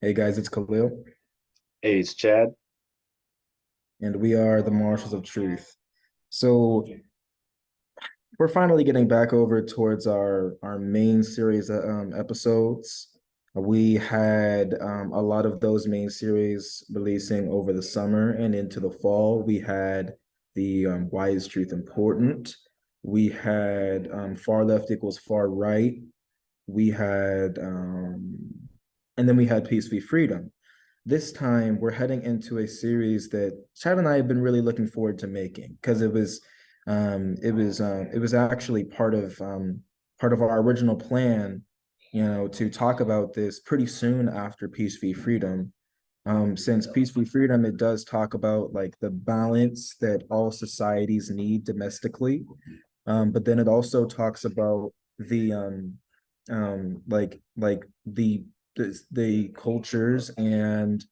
Hey guys, it's Khalil, Hey, it's Chad. and we are the Marshals of Truth. So we're finally getting back over towards our main series episodes. We had a lot of those main series releasing over the summer and into the fall. We had the Why is Truth Important? We had Far Left Equals Far Right. We had and then we had Peace v Freedom. This time we're heading into a series that Chad and I have been really looking forward to making because it was actually part of our original plan, to talk about this pretty soon after Peace v Freedom. Since Peace v Freedom, it does talk about like the balance that all societies need domestically, but then it also talks about the like the cultures and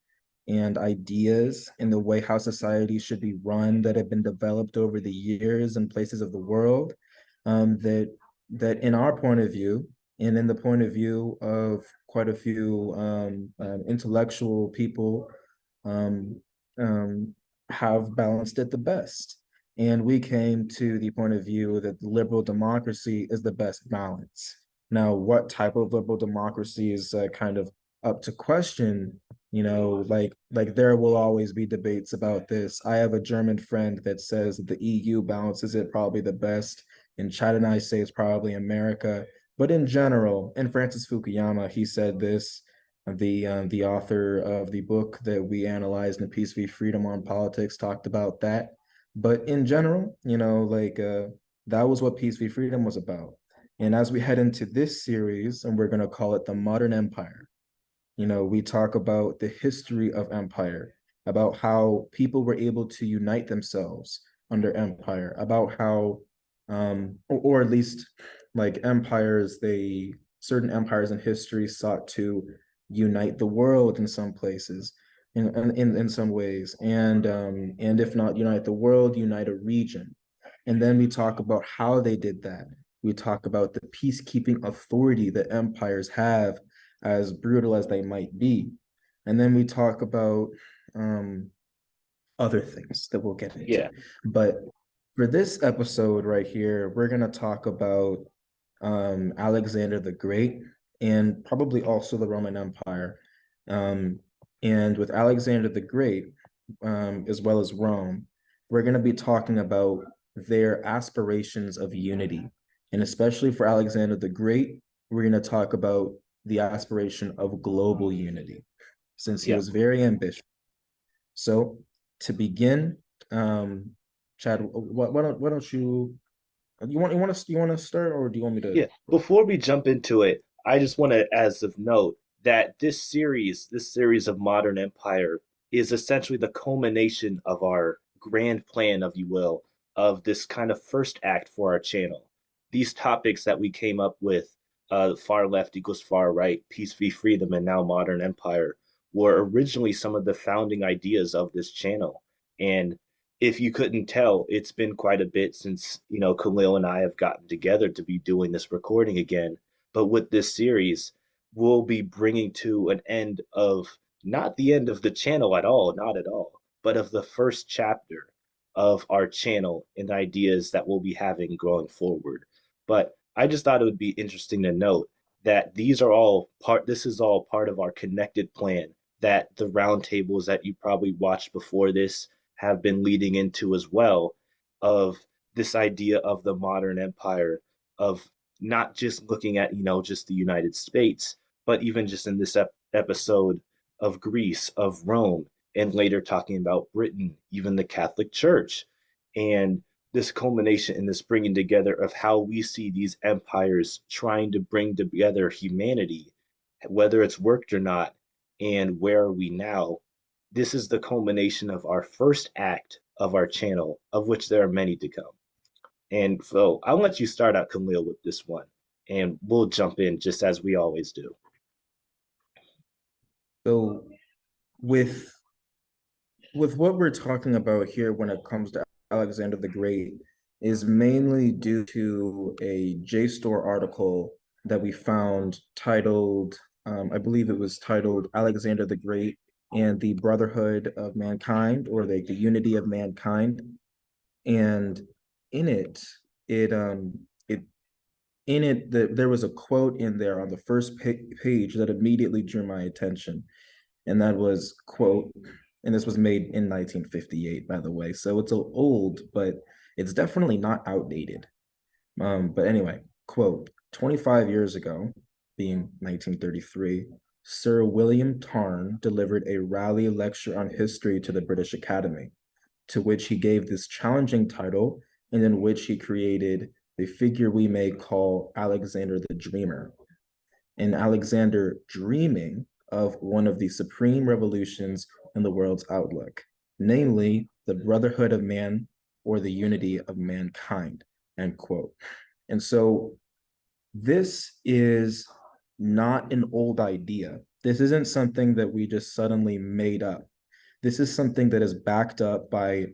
ideas in the way how society should be run that have been developed over the years in places of the world, that in our point of view and in the point of view of quite a few intellectual people, um, um, have balanced it the best. And we came to the point of view that liberal democracy is the best balance. Now, what type of liberal democracy is kind of up to question? Like there will always be debates about this. I have a German friend that says that the EU balances it probably the best, and Chad and I say it's probably America. But in general, and Francis Fukuyama, he said this, the author of the book that we analyzed in Peace v Freedom on Politics talked about that. But in general, that was what Peace v Freedom was about. And as we head into this series, and we're going to call it the Modern Empire, we talk about the history of empire, about how people were able to unite themselves under empire, about how, or at least like empires, certain empires in history sought to unite the world in some places, in some ways, and if not unite the world, unite a region. And then we talk about how they did that. We talk about the peacekeeping authority that empires have, as brutal as they might be. And then we talk about um, other things that we'll get into. Yeah, But for this episode right here, we're going to talk about Alexander the Great and probably also the Roman Empire. Um, and with Alexander the Great, as well as Rome, we're going to be talking about their aspirations of unity. And especially for Alexander the Great, we're going to talk about the aspiration of global unity, since he yeah, was very ambitious. So to begin, um, Chad, why don't you want to start, or do you want me to? yeah. Before we jump into it, I just want to, as of note, that this series of Modern Empire, is essentially the culmination of our grand plan, if you will, of this kind of first act for our channel. These topics that we came up with, far left equals far right, peace v freedom, and now modern empire, were originally some of the founding ideas of this channel. And if you couldn't tell, it's been quite a bit since, Khalil and I have gotten together to be doing this recording again. But with this series, we'll be bringing to an end of not the end of the channel at all, not at all, but of the first chapter of our channel and ideas that we'll be having going forward. But I just thought it would be interesting to note that this is all part of our connected plan, that the roundtables that you probably watched before this have been leading into as well, of this idea of the modern empire, of not just looking at, just the United States, but even just in this episode of Greece, of Rome, and later talking about Britain, even the Catholic Church, and this culmination in this bringing together of how we see these empires trying to bring together humanity, whether it's worked or not, and where are we now. This is the culmination of our first act of our channel, of which there are many to come. And so I'll let you start out, Khalil, with this one, and we'll jump in just as we always do. So with with what we're talking about here when it comes to Alexander the Great is mainly due to a JSTOR article that we found titled I believe it was titled Alexander the Great and the Brotherhood of Mankind, or the Unity of Mankind. And in it, it it in it there was a quote in there on the first page that immediately drew my attention, and that was quote, and this was made in 1958, by the way, so it's old, but it's definitely not outdated. But anyway, quote, 25 years ago, being 1933, Sir William Tarn delivered a rally lecture on history to the British Academy, to which he gave this challenging title, and in which he created the figure we may call Alexander the Dreamer. And Alexander dreaming of one of the supreme revolutions in the world's outlook, namely the brotherhood of man or the unity of mankind, end quote. And so this is not an old idea. This isn't something that we just suddenly made up. This is something that is backed up by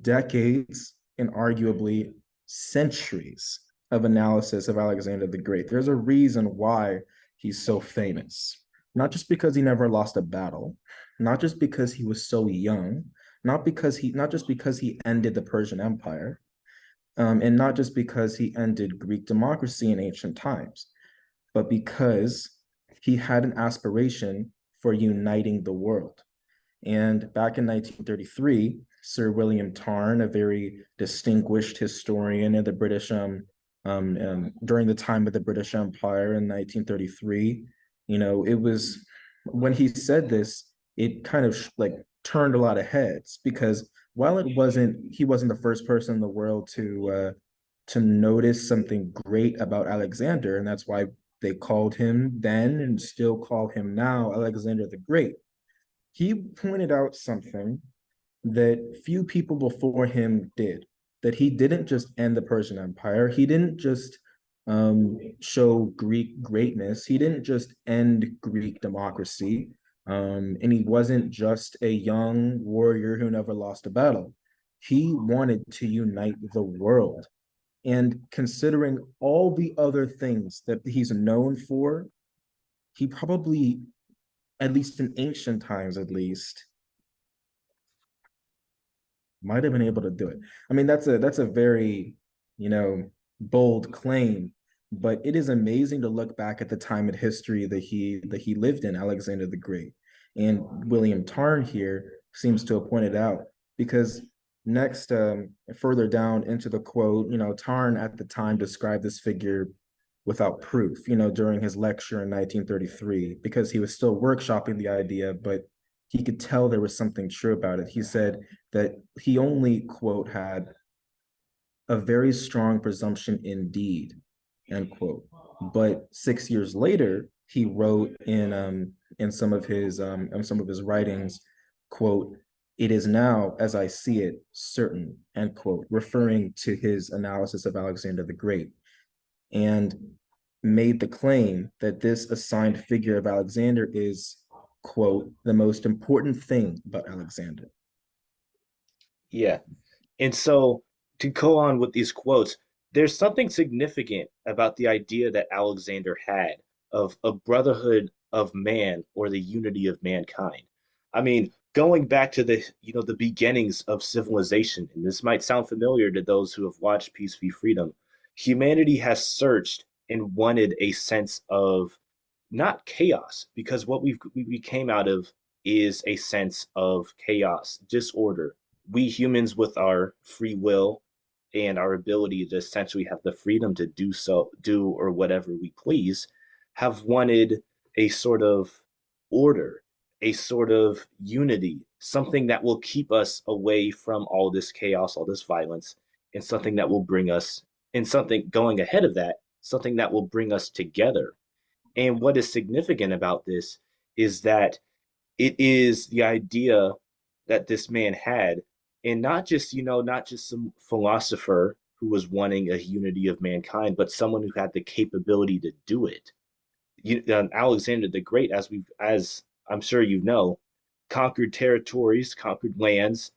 decades and arguably centuries of analysis of Alexander the Great. There's a reason why he's so famous. Not just because he never lost a battle, not just because he was so young, not just because he ended the Persian Empire, and not just because he ended Greek democracy in ancient times, but because he had an aspiration for uniting the world. And back in 1933, Sir William Tarn, a very distinguished historian of the British, during the time of the British Empire in 1933, it was when he said this, it kind of like turned a lot of heads, because while he wasn't the first person in the world to notice something great about Alexander, and that's why they called him then and still call him now Alexander the Great. He pointed out something that few people before him did, that he didn't just end the Persian Empire. He didn't just show Greek greatness. He didn't just end Greek democracy. And he wasn't just a young warrior who never lost a battle. He wanted to unite the world. And considering all the other things that he's known for, he probably, at least in ancient times at least, might have been able to do it. I mean, that's a very, you know, bold claim, but it is amazing to look back at the time in history that he lived in, Alexander the Great. And William Tarn here seems to have pointed out, because next, further down into the quote, Tarn at the time described this figure without proof, during his lecture in 1933, because he was still workshopping the idea, but he could tell there was something true about it. He said that he only, quote, had a very strong presumption indeed, end quote. But 6 years later, he wrote in some of his writings, quote, "It is now, as I see it, certain," end quote, referring to his analysis of Alexander the Great, and made the claim that this assigned figure of Alexander is, quote, "the most important thing about Alexander." Yeah. And so to go on with these quotes, there's something significant about the idea that Alexander had of a brotherhood of man or the unity of mankind. I mean, going back to the beginnings of civilization, and this might sound familiar to those who have watched Peace v. Freedom, humanity has searched and wanted a sense of not chaos, because what we came out of is a sense of chaos, disorder. We humans, with our free will and our ability to essentially have the freedom to do or whatever we please, have wanted a sort of order, a sort of unity, something that will keep us away from all this chaos, all this violence, and something that will bring us, and something going ahead of that, something that will bring us together. And what is significant about this is that it is the idea that this man had, and not just some philosopher who was wanting a unity of mankind, but someone who had the capability to do it. Alexander the Great, as I'm sure you know, conquered territories, conquered lands,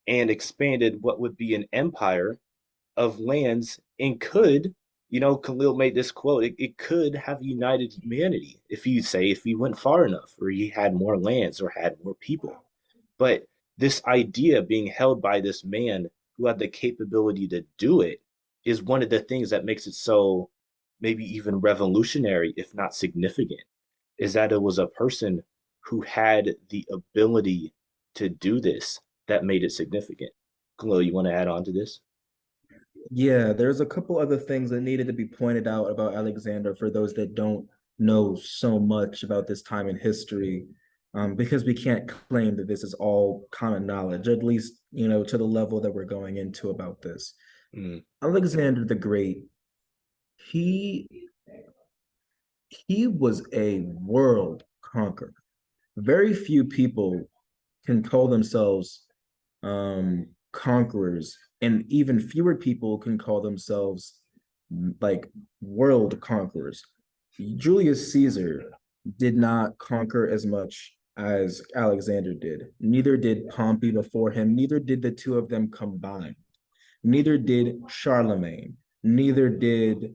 and expanded what would be an empire of lands, and could Khalil made this quote. It could have united humanity if he went far enough, or he had more lands or had more people. But this idea being held by this man who had the capability to do it is one of the things that makes it so maybe even revolutionary, if not significant, is that it was a person who had the ability to do this that made it significant. Khalil, you want to add on to this? Yeah, there's a couple other things that needed to be pointed out about Alexander for those that don't know so much about this time in history, because we can't claim that this is all common knowledge, at least, to the level that we're going into about this. Mm, Alexander the Great, he he was a world conqueror. Very few people can call themselves conquerors, and even fewer people can call themselves like world conquerors. Julius Caesar did not conquer as much as Alexander did. Neither did Pompey before him. Neither did the two of them combined. Neither did Charlemagne. Neither did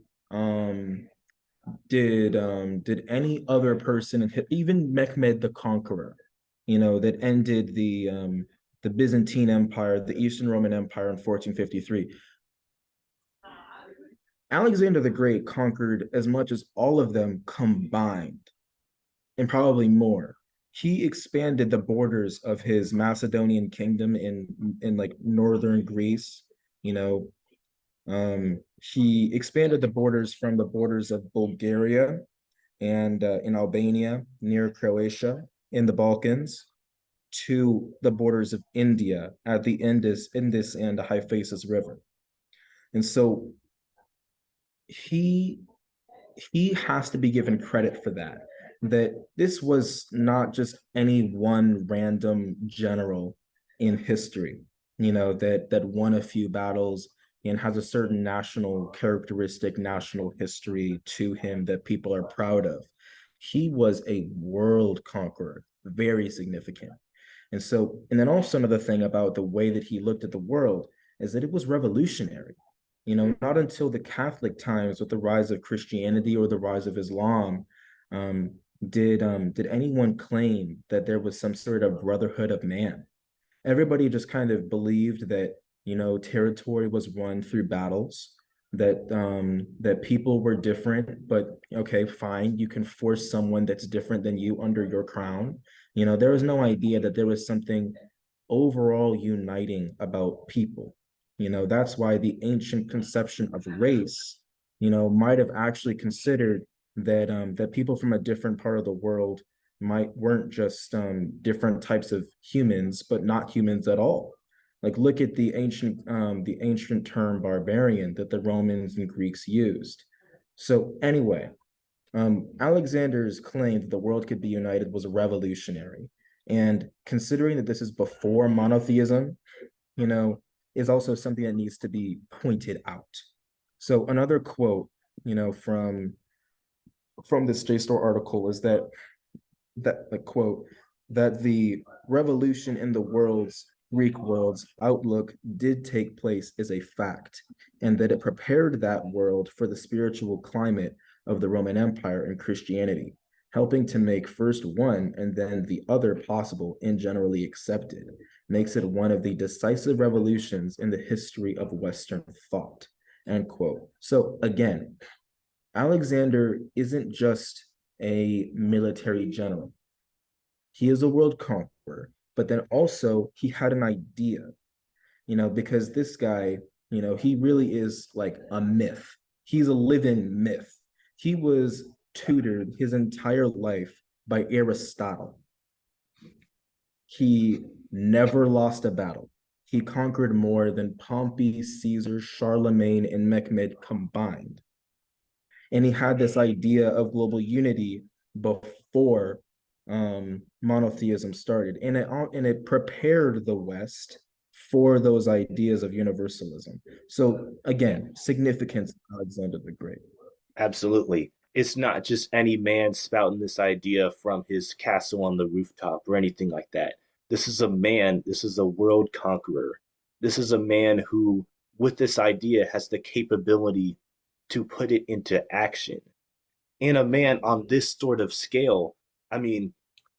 any other person, even Mehmed the Conqueror, that ended the Byzantine Empire, the Eastern Roman Empire in 1453. Alexander the Great conquered as much as all of them combined, and probably more. He expanded the borders of his Macedonian kingdom in like northern Greece. You know, he expanded the borders from the borders of Bulgaria and in Albania near Croatia in the Balkans to the borders of India at the Indus and the Hyphasis River. And so he he has to be given credit for that. That this was not just any one random general in history, that won a few battles and has a certain national characteristic, national history to him that people are proud of. He was a world conqueror, very significant. And then also another thing about the way that he looked at the world is that it was revolutionary. Not until the Catholic times with the rise of Christianity or the rise of Islam, um, did anyone claim that there was some sort of brotherhood of man. Everybody just kind of believed that territory was won through battles, that people were different, but okay, fine, you can force someone that's different than you under your crown. There was no idea that there was something overall uniting about people. That's why the ancient conception of race, might have actually considered that people from a different part of the world weren't just different types of humans, but not humans at all. Like look at the ancient term barbarian that the Romans and Greeks used. So anyway, Alexander's claim that the world could be united was revolutionary. And considering that this is before monotheism, you know, is also something that needs to be pointed out. So another quote, from this JSTOR article is that the quote that the revolution in the Greek world's outlook did take place is a fact, and that it prepared that world for the spiritual climate of the Roman Empire and Christianity, helping to make first one and then the other possible and generally accepted, makes it one of the decisive revolutions in the history of Western thought. End quote. So again, Alexander isn't just a military general. He is a world conqueror, but then also he had an idea, because this guy, he really is like a myth. He's a living myth. He was tutored his entire life by Aristotle. He never lost a battle. He conquered more than Pompey, Caesar, Charlemagne, and Mehmed combined. And he had this idea of global unity before monotheism started, and it prepared the West for those ideas of universalism. So again, significance of Alexander the Great. absolutely. It's not just any man spouting this idea from his castle on the rooftop or anything like that. This is a world conqueror. This is a man who, with this idea, has the capability to put it into action. And a man on this sort of scale, I mean,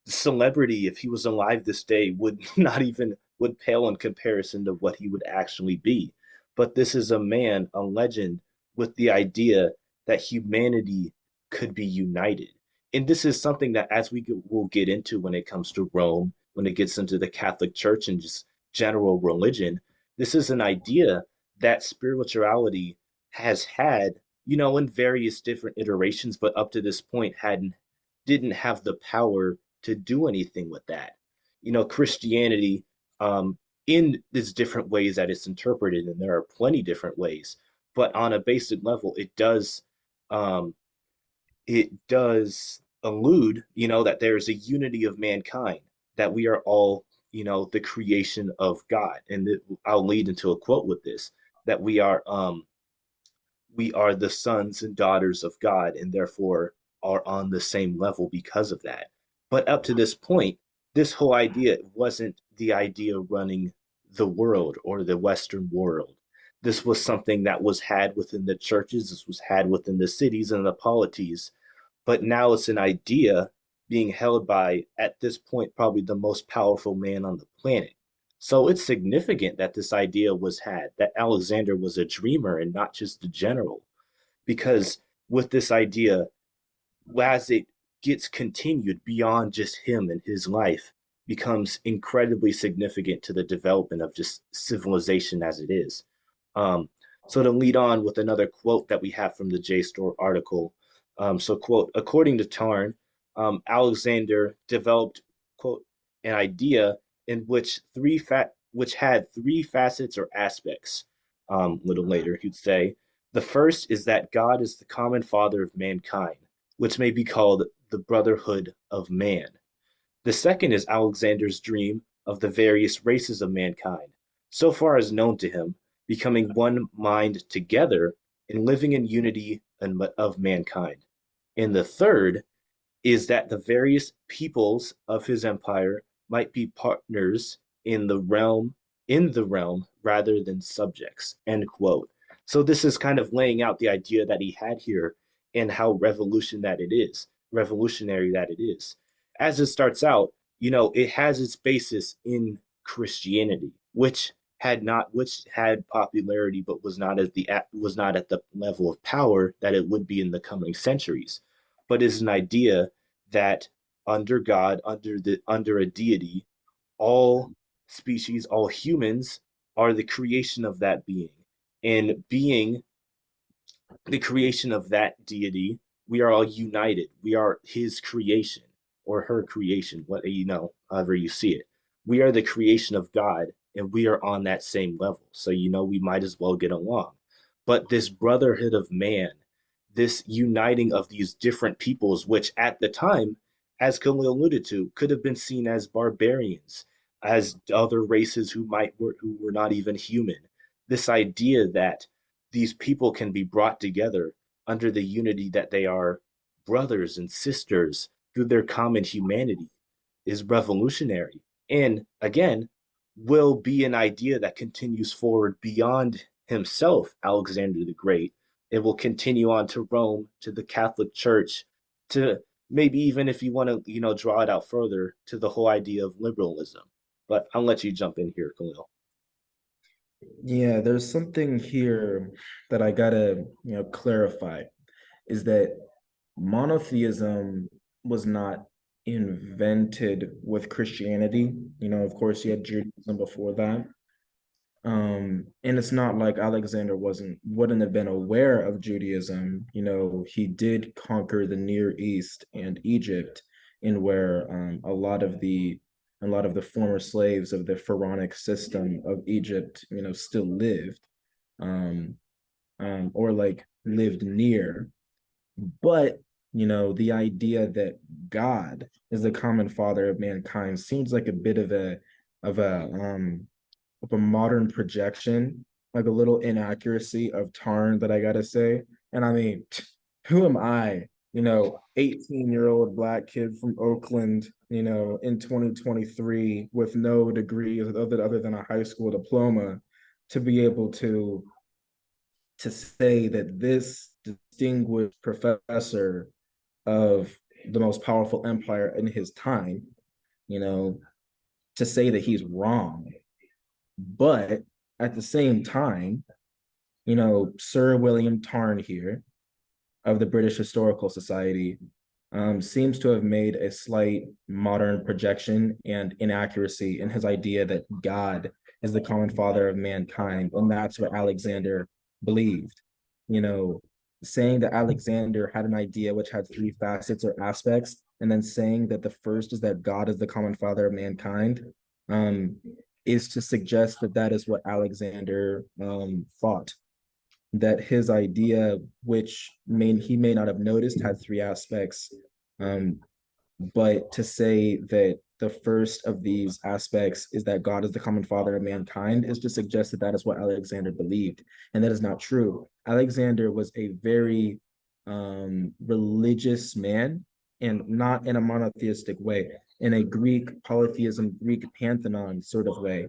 celebrity, if he was alive this day, would not even would pale in comparison to what he would actually be. But this is a man, a legend, with the idea that humanity could be united. And this is something that, as will get into when it comes to Rome, when it gets into the Catholic Church and just general religion, this is an idea that spirituality has had, in various different iterations, but up to this point hadn't didn't have the power to do anything with that. Christianity, in its different ways that it's interpreted, and there are plenty different ways, but on a basic level, um, it does allude, that there is a unity of mankind, that we are all, the creation of God, and I'll lead into a quote with this, that we are the sons and daughters of God and therefore are on the same level because of that. But up to this point, this whole idea wasn't the idea running the world or the Western world. This was something that was had within the churches, this was had within the cities and the polities, but now it's an idea being held by, at this point, probably the most powerful man on the planet. So it's significant that this idea was had, that Alexander was a dreamer and not just a general, because with this idea, as it gets continued beyond just him and his life, becomes incredibly significant to the development of just civilization as it is. Um, so to lead on with another quote that we have from the JSTOR article, so quote, according to Tarn, Alexander developed, quote, an idea in which had three facets or aspects. A little later, he'd say, the first is that God is the common father of mankind, which may be called the brotherhood of man. The second is Alexander's dream of the various races of mankind, so far as known to him, becoming one mind together and living in unity of mankind. And the third is that the various peoples of his empire might be partners in the realm rather than subjects. End quote. So this is kind of laying out the idea that he had here and how revolutionary that it is. As it starts out, it has its basis in Christianity, which had popularity but was not at the level of power that it would be in the coming centuries, but is an idea that under God, under a deity, all species, all humans are the creation of that being. And being the creation of that deity, we are all united. We are his creation or her creation, however you see it. We are the creation of God and we are on that same level. So, we might as well get along. But this brotherhood of man, this uniting of these different peoples, which at the time, as Khalil alluded to, could have been seen as barbarians, as other races who were not even human. This idea that these people can be brought together under the unity that they are brothers and sisters through their common humanity is revolutionary. And again, will be an idea that continues forward beyond himself, Alexander the Great. It will continue on to Rome, to the Catholic Church, to maybe even if you want to, draw it out further to the whole idea of liberalism. But I'll let you jump in here, Khalil. Yeah, there's something here that I gotta, clarify is that monotheism was not invented with Christianity. Of course, you had Judaism before that. And it's not like Alexander wouldn't have been aware of Judaism. He did conquer the Near East and Egypt, in where a lot of the former slaves of the pharaonic system of Egypt, still lived, um, or like lived near. But the idea that God is the common father of mankind seems like a bit of a um of a modern projection, like a little inaccuracy of Tarn that I gotta say. And I mean, who am I? 18-year-old black kid from Oakland, in 2023 with no degree other than a high school diploma to be able to say that this distinguished professor of the most powerful empire in his time, you know, to say that he's wrong. But at the same time, Sir William Tarn here of the British Historical Society seems to have made a slight modern projection and inaccuracy in his idea that God is the common father of mankind. And that's what Alexander believed. You know, saying that Alexander had an idea which had three facets or aspects, and then saying that the first is that God is the common father of mankind, um, is to suggest that that is what Alexander thought, that his idea, which he may not have noticed, had three aspects. Um, but to say that the first of these aspects is that God is the common father of mankind is to suggest that that is what Alexander believed. And that is not true. Alexander was a very religious man, and not in a monotheistic way, in a Greek polytheism, Greek pantheon sort of way.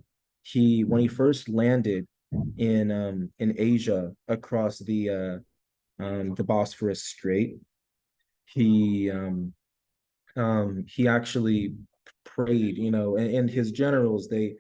When he first landed in Asia across the Bosphorus Strait, he he actually prayed, and his generals, they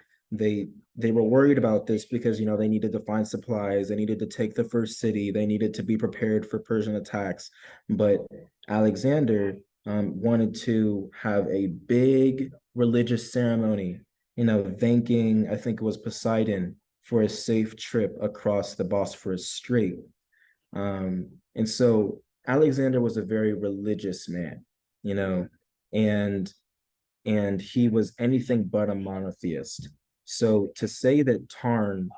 they were worried about this because they needed to find supplies, they needed to take the first city, they needed to be prepared for Persian attacks. But Alexander wanted to have a big religious ceremony, thanking, I think it was Poseidon, for a safe trip across the Bosphorus Strait. And so Alexander was a very religious man, you know, and he was anything but a monotheist. So to say that Tarn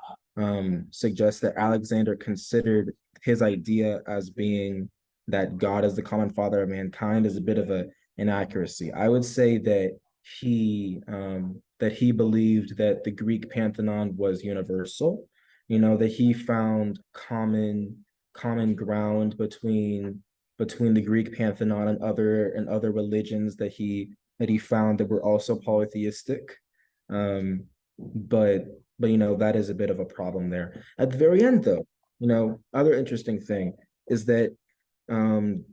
suggests that Alexander considered his idea as being that God is the common father of mankind is a bit of a inaccuracy. I would say that he believed that the Greek pantheon was universal, that he found common ground between the Greek pantheon and other religions that he found that were also polytheistic. Um, but that is a bit of a problem there. At the very end, though, other interesting thing is that um,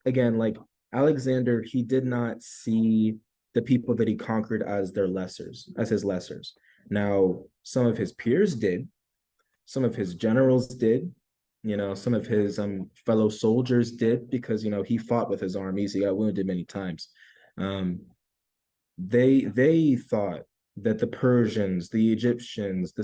again, like Alexander, he did not see the people that he conquered as his lessers. Now, some of his peers did, some of his generals did, some of his fellow soldiers did, because he fought with his armies, he got wounded many times. um they thought that the Persians, the Egyptians, the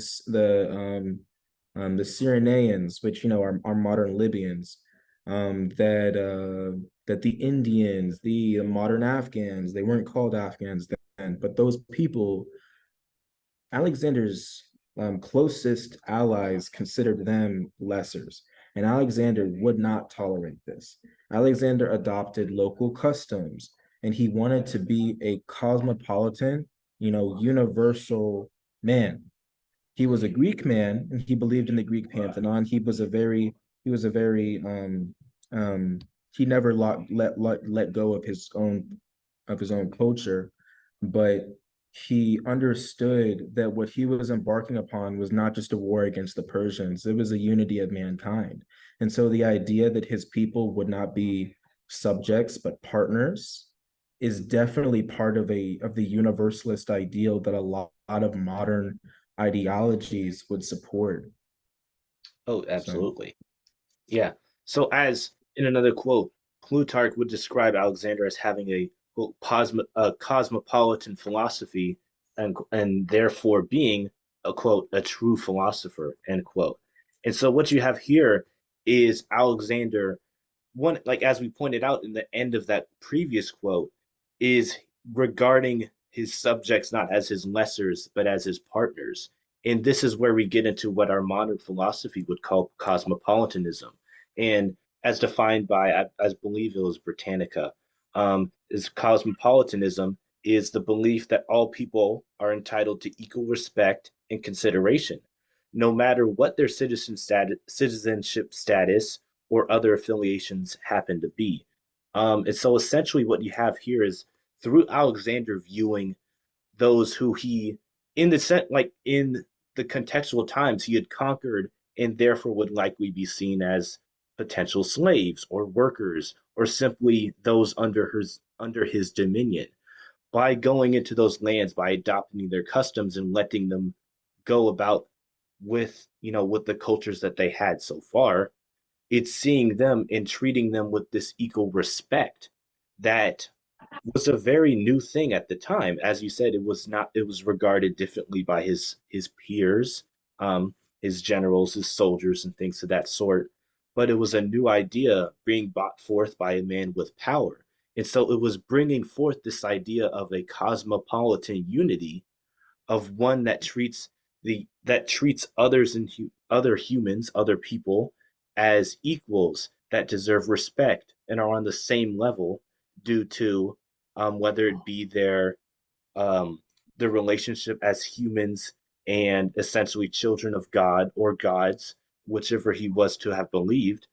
Cyrenaeans, which are modern Libyans, that the Indians, the modern Afghans, they weren't called Afghans then, but those people, Alexander's closest allies considered them lessers, and Alexander would not tolerate this. Alexander adopted local customs, and he wanted to be a cosmopolitan, universal man. He was a Greek man, and he believed in the Greek pantheon. He was a very he never let go of his own culture, but he understood that what he was embarking upon was not just a war against the Persians, it was a unity of mankind. And so the idea that his people would not be subjects but partners is definitely part of the universalist ideal that a lot of modern ideologies would support. Oh, So absolutely. Yeah. So, as in another quote, Plutarch would describe Alexander as having a quote, a cosmopolitan philosophy, and therefore being a quote a true philosopher, end quote. And so, what you have here is Alexander, one, like as we pointed out in the end of that previous quote, is regarding his subjects not as his lessers but as his partners. And this is where we get into what our modern philosophy would call cosmopolitanism, and as defined by, I believe it was Britannica, is cosmopolitanism is the belief that all people are entitled to equal respect and consideration, no matter what their citizenship status or other affiliations happen to be. And so essentially, what you have here is through Alexander viewing those who he, in the set, like in the contextual times, he had conquered and therefore would likely be seen as potential slaves or workers or simply those under his dominion. By going into those lands, by adopting their customs and letting them go about with, with the cultures that they had so far, it's seeing them and treating them with this equal respect that was a very new thing at the time. As you said, it was not, it was regarded differently by his peers, um, his generals, his soldiers, and things of that sort. But it was a new idea being brought forth by a man with power. And so it was bringing forth this idea of a cosmopolitan unity, of one that treats others and other humans, other people, as equals that deserve respect and are on the same level due to whether it be um, their relationship as humans and essentially children of God or gods, whichever he was to have believed.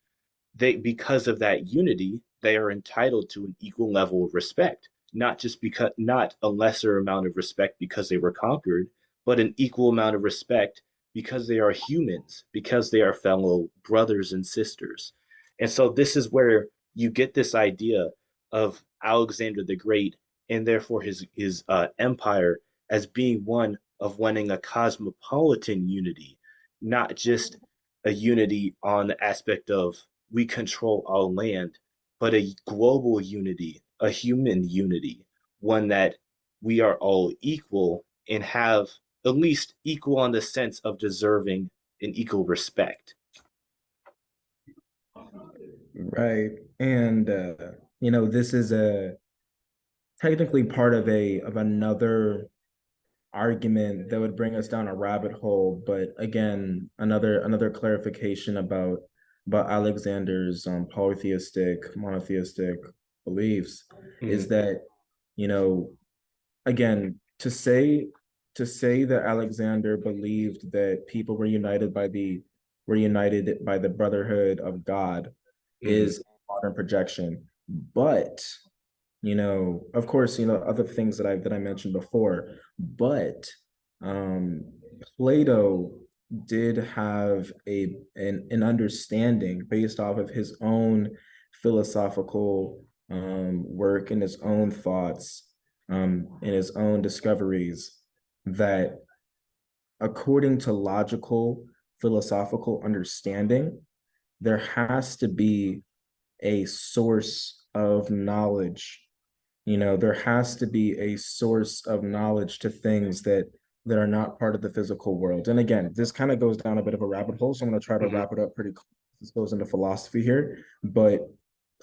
They, because of that unity, they are entitled to an equal level of respect, not just because, not a lesser amount of respect because they were conquered, but an equal amount of respect because they are humans, because they are fellow brothers and sisters. And so this is where you get this idea of Alexander the Great and therefore his empire as being one of wanting a cosmopolitan unity, not just a unity on the aspect of we control all land, but a global unity, a human unity, one that we are all equal and have at least equal on the sense of deserving an equal respect. Right. And this is a technically part of a of another argument that would bring us down a rabbit hole. But again, another clarification about Alexander's polytheistic, monotheistic beliefs is Mm-hmm. that, you know, again, to say that Alexander believed that people were united by the brotherhood of God Mm-hmm. is modern projection. But of course, other things that I mentioned before, but um, Plato did have an understanding based off of his own philosophical work and his own thoughts and his own discoveries that according to logical philosophical understanding, there has to be a source of knowledge. There has to be a source of knowledge to things that are not part of the physical world. And again, this kind of goes down a bit of a rabbit hole, so I'm going to try to Mm-hmm. wrap it up pretty close. This goes into philosophy here, but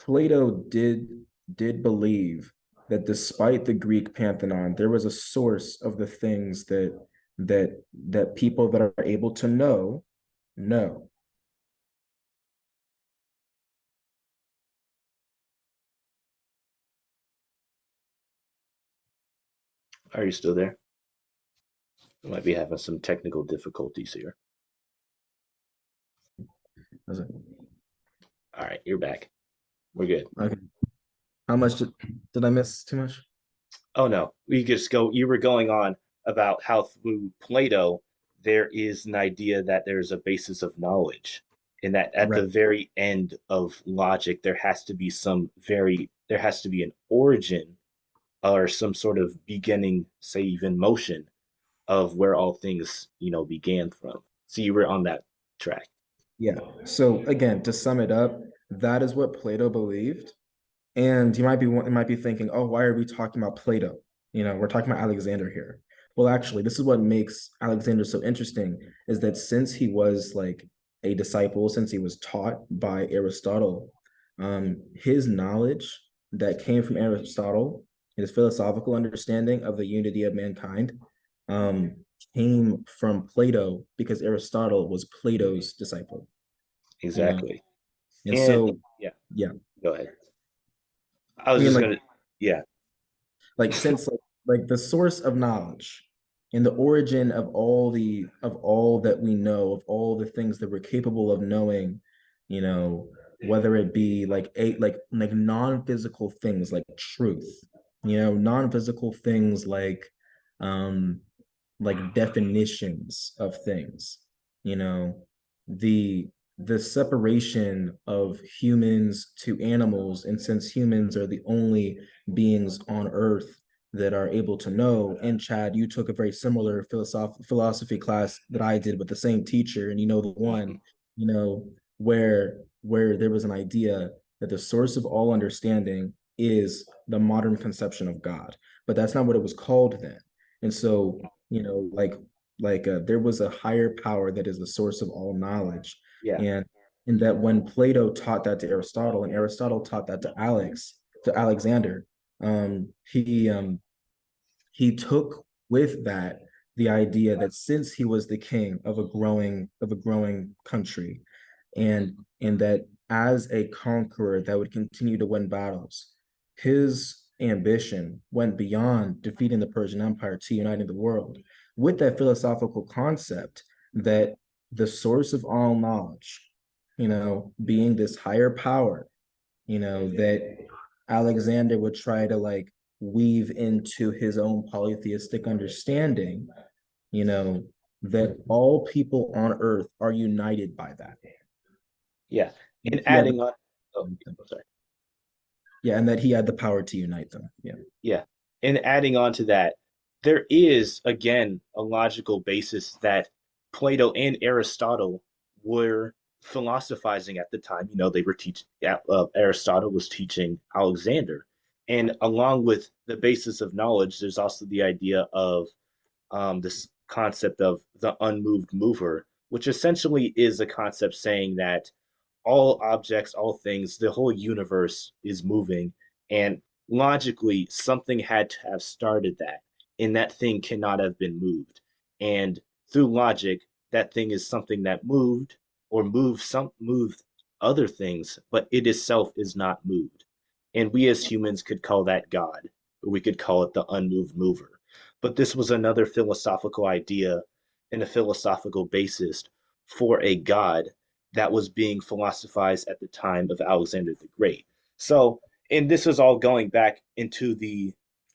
Plato did believe that despite the Greek pantheon, there was a source of the things that people that are able to know. Are you still there? We might be having some technical difficulties here. All right, you're back. We're good. Okay. How much did I miss too much? Oh no, we just go. You were going on about how through Plato there is an idea that there's a basis of knowledge, and that at Right. the very end of logic there has to be an origin or some sort of beginning, say even motion of where all things began from. So you were on that track. Yeah. So again, to sum it up, that is what Plato believed. And you might be thinking, oh, why are we talking about Plato? We're talking about Alexander here. Well, actually, this is what makes Alexander so interesting is that since he was like a disciple, since he was taught by Aristotle, his knowledge that came from Aristotle, his philosophical understanding of the unity of mankind, um, came from Plato because Aristotle was Plato's disciple. You know, Exactly. and And so yeah, yeah, go ahead. I I was mean, just like gonna, yeah. since like the source of knowledge and the origin of all that we know, of all the things that we're capable of knowing, you know whether it be like non-physical things like truth, non-physical things um like definitions of things, you know the the separation of humans to animals, and since humans are the only beings on earth that are able to know. And Chad, you took a very similar philosophy class that I did with the same teacher, and you know the one, Mhm. you know, where there was an idea that the source of all understanding is the modern conception of God, but that's not what it was called then. And so, there was a higher power that is the source of all knowledge, Yeah, and that when Plato taught that to Aristotle, and Aristotle taught that to Alexander, he took with that the idea that since he was the king of a growing country, and that as a conqueror that would continue to win battles, his ambition went beyond defeating the Persian Empire to uniting the world, with that philosophical concept that the source of all knowledge, being this higher power, that Alexander would try to like weave into his own polytheistic understanding, you know, that all people on earth are united by that. yeah. And He had the adding on, oh, sorry. Yeah, and that he had the power to unite them. Yeah. Yeah. And adding on to that, there is, again, a logical basis that Plato and Aristotle were philosophizing at the time. They were teaching, Aristotle was teaching Alexander. And along with the basis of knowledge, there's also the idea of this concept of the unmoved mover, which essentially is a concept saying that all objects, all things, the whole universe is moving. And logically, something had to have started that, and that thing cannot have been moved. And through logic, that thing is something that moved or moved other things, but it itself is not moved. And we as humans could call that God, or we could call it the unmoved mover. But this was another philosophical idea and a philosophical basis for a God that was being philosophized at the time of Alexander the Great. So, and this is all going back into the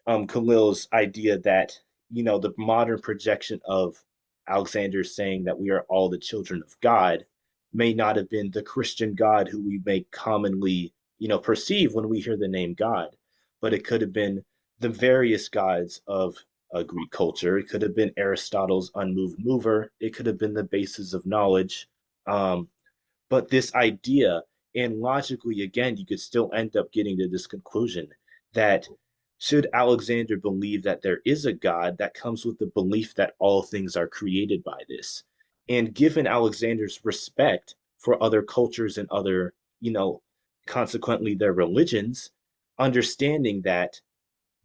Khalil's idea that the modern projection of Alexander saying that we are all the children of God may not have been the Christian God who we may commonly perceive when we hear the name God, but it could have been the various gods of Greek culture. It could have been Aristotle's unmoved mover. It could have been the basis of knowledge. Um, but this idea, and logically, again, you could still end up getting to this conclusion that should Alexander believe that there is a God, that comes with the belief that all things are created by this. And given Alexander's respect for other cultures and other, consequently their religions, understanding that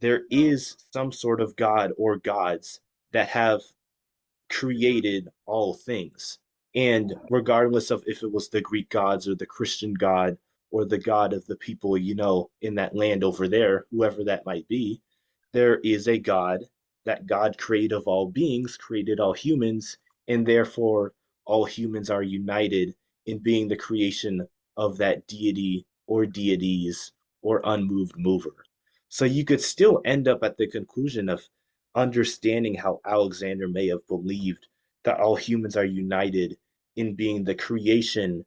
there is some sort of God or gods that have created all things. And regardless of if it was the Greek gods or the Christian God or the God of the people, in that land over there, whoever that might be, there is a God. That God created of all beings, created all humans, and therefore all humans are united in being the creation of that deity or deities or unmoved mover. So you could still end up at the conclusion of understanding how Alexander may have believed that all humans are united in being the creation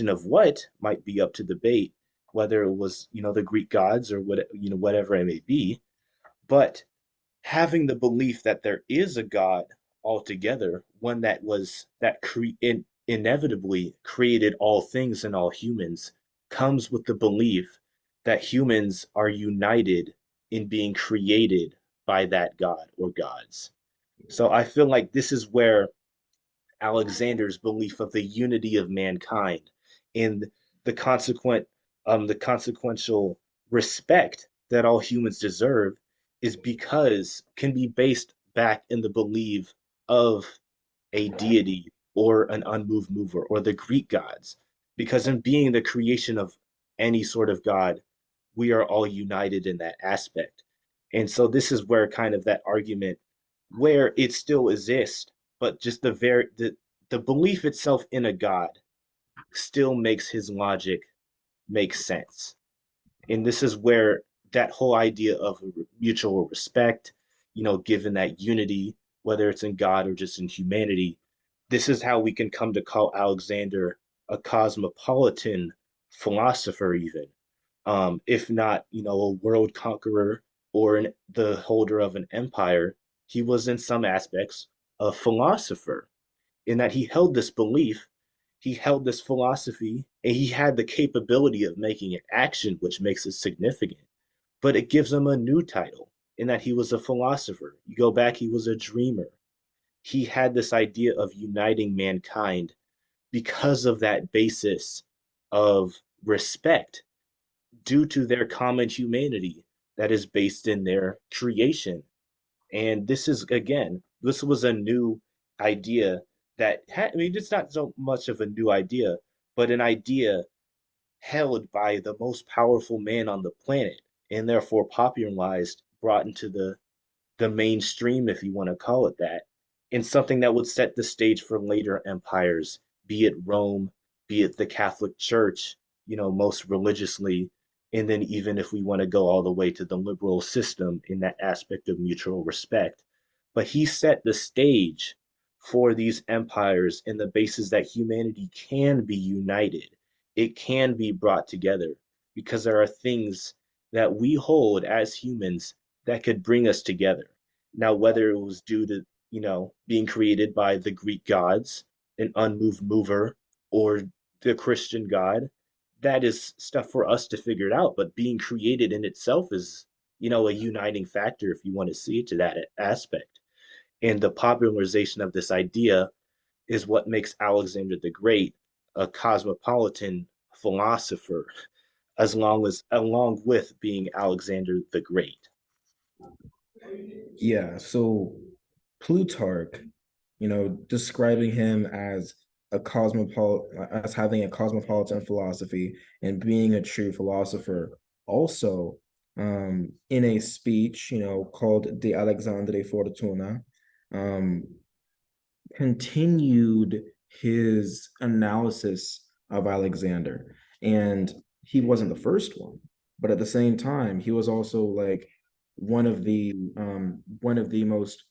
of what might be up to debate, whether it was, the Greek gods or whatever it may be. But having the belief that there is a God altogether, one that inevitably created all things and all humans, comes with the belief that humans are united in being created by that God or gods. So I feel like this is where Alexander's belief of the unity of mankind and the consequential respect that all humans deserve is because can be based back in the belief of a deity or an unmoved mover or the Greek gods. Because in being the creation of any sort of God, we are all united in that aspect. And so this is where kind of that argument where it still exists, but just the belief itself in a God still makes his logic make sense. And this is where that whole idea of mutual respect, given that unity, whether it's in God or just in humanity, this is how we can come to call Alexander a cosmopolitan philosopher, even, if not, a world conqueror or the holder of an empire. He was in some aspects a philosopher in that he held this belief, he held this philosophy, and he had the capability of making it action, which makes it significant. But it gives him a new title in that he was a philosopher. You go back, he was a dreamer. He had this idea of uniting mankind because of that basis of respect due to their common humanity that is based in their creation. And this is, again, this was a new idea that had, I mean, it's not so much of a new idea, but an idea held by the most powerful man on the planet and therefore popularized, brought into the mainstream, if you want to call it that, in something that would set the stage for later empires, be it Rome, be it the Catholic Church, most religiously, and then even if we want to go all the way to the liberal system in that aspect of mutual respect. But he set the stage for these empires and the basis that humanity can be united, it can be brought together, because there are things that we hold as humans that could bring us together. Now, whether it was due to, being created by the Greek gods, an unmoved mover, or the Christian God, that is stuff for us to figure it out. But being created in itself is, a uniting factor if you want to see it to that aspect. And the popularization of this idea is what makes Alexander the Great a cosmopolitan philosopher, along with being Alexander the Great. Yeah, so Plutarch, describing him as as having a cosmopolitan philosophy and being a true philosopher. Also, in a speech, called De Alexandre Fortuna, um, continued his analysis of Alexander. And he wasn't the first one, but at the same time, he was also like one of the most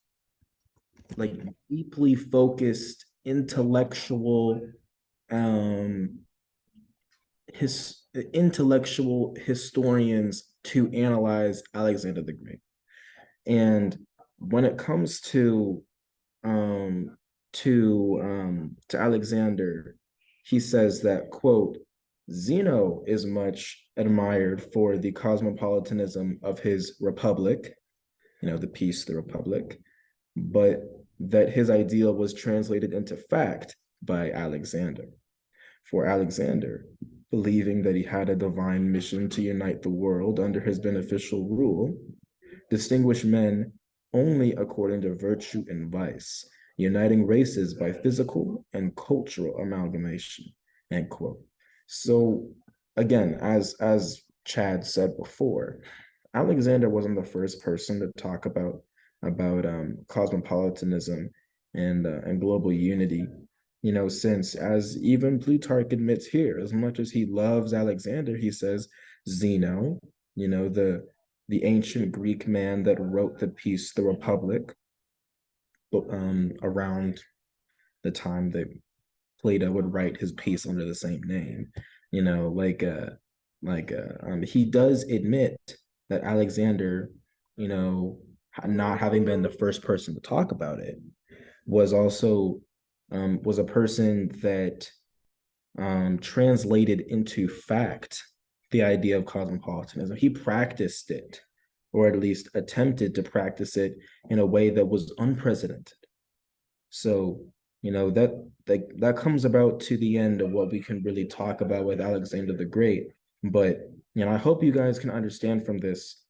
like deeply focused intellectual um his intellectual historians to analyze Alexander the Great. And when it comes um to Alexander, he says that, quote, Zeno is much admired for the cosmopolitanism of his republic, the peace, the republic, but that his ideal was translated into fact by Alexander. For Alexander, believing that he had a divine mission to unite the world under his beneficial rule, distinguish men only according to virtue and vice, uniting races by physical and cultural amalgamation, end quote. So again, as Chad said before, Alexander wasn't the first person to talk about cosmopolitanism and global unity. Since, as even Plutarch admits here, as much as he loves Alexander, he says Zeno, the ancient Greek man that wrote the piece The Republic, around the time that Plato would write his piece under the same name. He does admit that Alexander, you know, not having been the first person to talk about it, was also was a person that translated into fact the idea of cosmopolitanism. He practiced it, or at least attempted to practice it in a way that was unprecedented. So, that comes about to the end of what we can really talk about with Alexander the Great. But I hope you guys can understand from this,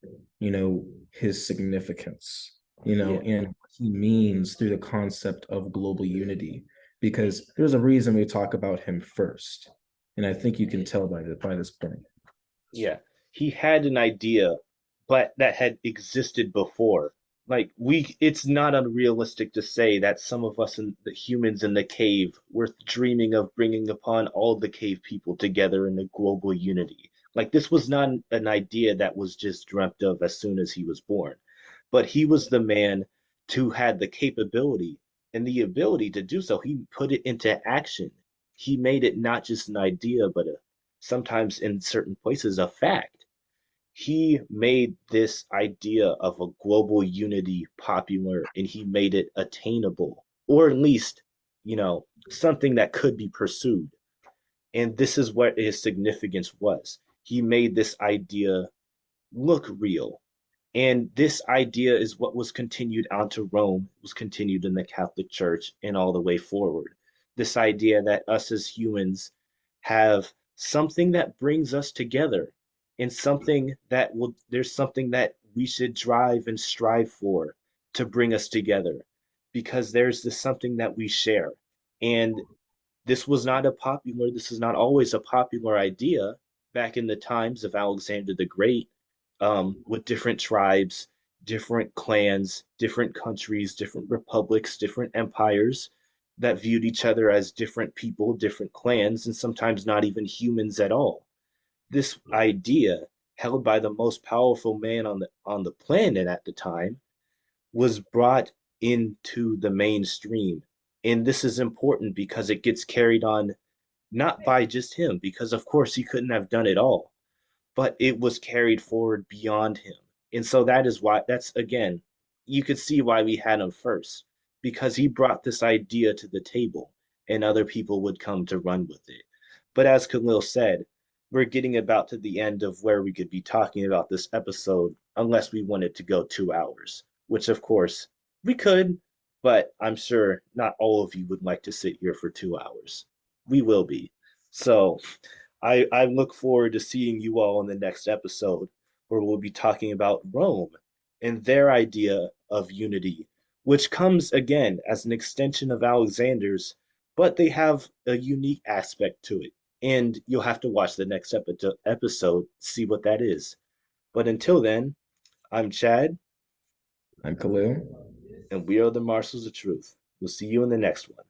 his significance, Yeah, and what he means through the concept of global unity. Because there's a reason we talk about him first. And I think you can tell by this point. yeah. He had an idea, but that had existed before. Like it's not unrealistic to say that some of us in the humans in the cave were dreaming of bringing upon all the cave people together in a global unity. Like this was not an idea that was just dreamt of as soon as he was born, but he was the man who had the capability and the ability to do so. He put it into action he made it not just an idea, but sometimes in certain places a fact. He made this idea of a global unity popular and he made it attainable, or at least, something that could be pursued. And this is what his significance was. He made this idea look real. And this idea is what was continued onto Rome, was continued in the Catholic Church, and all the way forward. This idea that us as humans have something that brings us together, and there's something that we should drive and strive for to bring us together, because there's this something that we share. And this is not always a popular idea back in the times of Alexander the Great, with different tribes, different clans, different countries, different republics, different empires that viewed each other as different people, different clans, and sometimes not even humans at all. This idea, held by the most powerful man on the planet at the time, was brought into the mainstream. And this is important because it gets carried on not by just him, because of course he couldn't have done it all, but it was carried forward beyond him. And so that's again, you could see why we had him first, because he brought this idea to the table and other people would come to run with it. But as Khalil said, we're getting about to the end of where we could be talking about this episode unless we wanted to go 2 hours, which of course we could, but I'm sure not all of you would like to sit here for 2 hours. We will be. So I look forward to seeing you all in the next episode where we'll be talking about Rome and their idea of unity, which comes again as an extension of Alexander's, but they have a unique aspect to it. And you'll have to watch the next episode to see what that is. But until then, I'm Chad, I'm Khalil. and we are the Marshals of Truth. We'll see you in the next one.